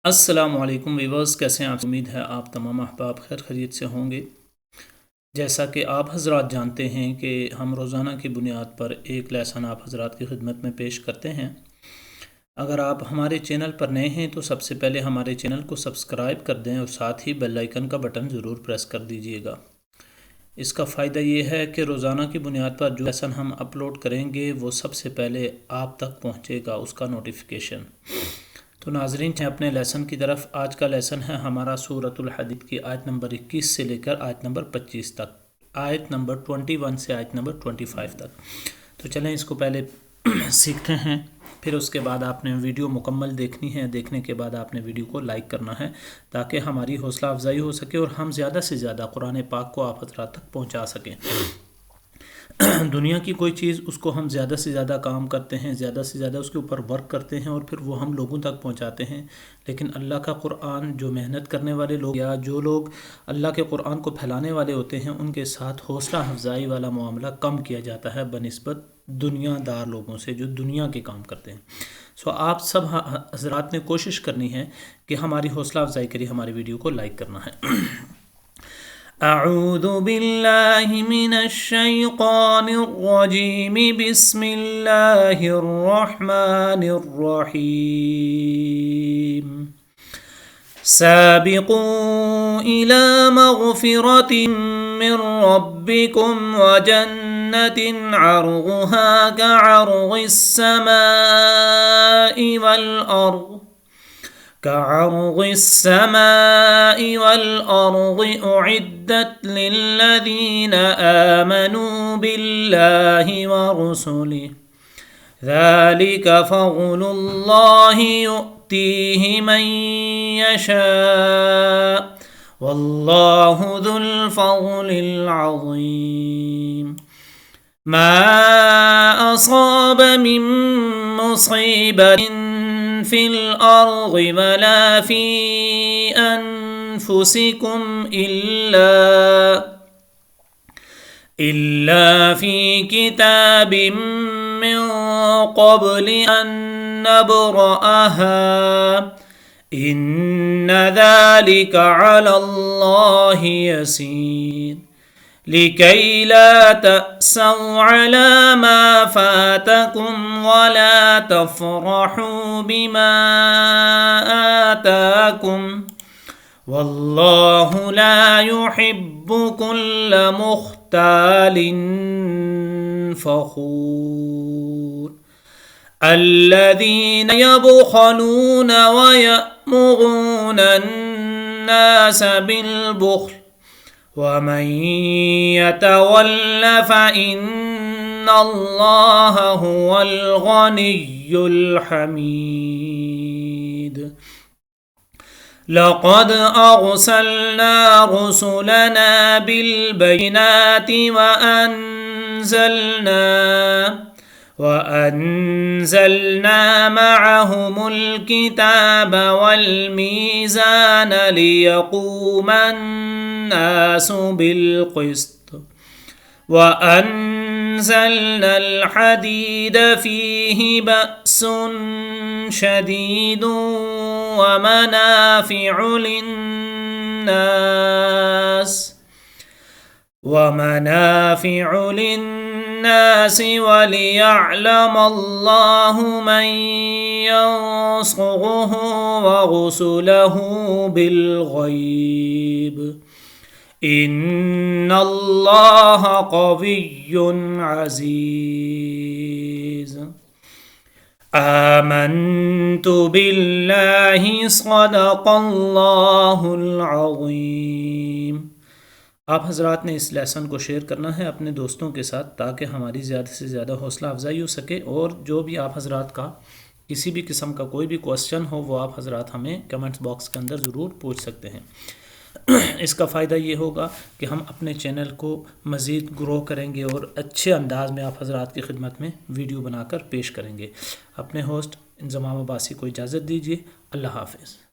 السلام علیکم ویورز، کیسے ہیں آپ؟ امید ہے آپ تمام احباب خیر خیریت سے ہوں گے۔ جیسا کہ آپ حضرات جانتے ہیں کہ ہم روزانہ کی بنیاد پر ایک لیسن آپ حضرات کی خدمت میں پیش کرتے ہیں۔ اگر آپ ہمارے چینل پر نئے ہیں تو سب سے پہلے ہمارے چینل کو سبسکرائب کر دیں اور ساتھ ہی بیل آئیکن کا بٹن ضرور پریس کر دیجئے گا۔ اس کا فائدہ یہ ہے کہ روزانہ کی بنیاد پر جو لیسن ہم اپلوڈ کریں گے وہ سب سے پہلے آپ تک پہنچے گا، اس کا نوٹیفیکیشن۔ تو ناظرین اپنے لیسن کی طرف، آج کا لیسن ہے ہمارا سورۃ الحدید کی آیت نمبر 21 سے لے کر آیت نمبر 25 تک، آیت نمبر 21 سے آیت نمبر 25 تک۔ تو چلیں اس کو پہلے سیکھتے ہیں، پھر اس کے بعد آپ نے ویڈیو مکمل دیکھنی ہے۔ دیکھنے کے بعد آپ نے ویڈیو کو لائک کرنا ہے تاکہ ہماری حوصلہ افزائی ہو سکے اور ہم زیادہ سے زیادہ قرآن پاک کو آپ حضرات تک پہنچا سکیں۔ دنیا کی کوئی چیز اس کو ہم زیادہ سے زیادہ کام کرتے ہیں، زیادہ سے زیادہ اس کے اوپر ورک کرتے ہیں اور پھر وہ ہم لوگوں تک پہنچاتے ہیں، لیکن اللہ کا قرآن جو محنت کرنے والے لوگ یا جو لوگ اللہ کے قرآن کو پھیلانے والے ہوتے ہیں ان کے ساتھ حوصلہ افزائی والا معاملہ کم کیا جاتا ہے بنسبت دنیا دار لوگوں سے جو دنیا کے کام کرتے ہیں۔ آپ سب حضرات نے کوشش کرنی ہے کہ ہماری حوصلہ افزائی کری، ہماری ویڈیو کو لائک کرنا ہے۔ اعوذ باللہ من الشیطان الرجیم، بسم اللہ الرحمن الرحیم۔ سابقوا الى مغفرۃ من ربکم وجنۃ عرضها كعرض السماء والأرض أعدت للذين آمنوا بالله ورسله ذلك فضل الله يؤتيه من يشاء والله ذو الفضل العظيم۔ ما أصاب من مصيبة في الأرض ولا في أنفسكم إلا في كتاب من قبل أن نبرأها إن ذلك على الله يسير، لكي لا تأسوا على ما فاتكم ولا تفرحوا بما آتاكم والله لا يحب كل مختال فخور۔ الذين يبخلون ويأمرون الناس بالبخل ومن يتول فإن الله هو الغني الحميد۔ لقد أرسلنا رسلنا بالبينات وأنزلنا معهم الكتاب والميزان ليقوم الناس بالقسط وأنزلنا الحديد فيه بأس شديد ومنافع للناس وليعلم الله من ينصره ورسله بالغيب إن الله قوي عزيز۔ آمنت بالله صدق اللہ العظیم۔ آپ حضرات نے اس لیسن کو شیئر کرنا ہے اپنے دوستوں کے ساتھ تاکہ ہماری زیادہ سے زیادہ حوصلہ افزائی ہو سکے، اور جو بھی آپ حضرات کا کسی بھی قسم کا کوئی بھی کوسچن ہو وہ آپ حضرات ہمیں کمنٹس باکس کے اندر ضرور پوچھ سکتے ہیں۔ اس کا فائدہ یہ ہوگا کہ ہم اپنے چینل کو مزید گرو کریں گے اور اچھے انداز میں آپ حضرات کی خدمت میں ویڈیو بنا کر پیش کریں گے۔ اپنے ہوسٹ انضمام عباسی کو اجازت دیجیے۔ اللہ حافظ۔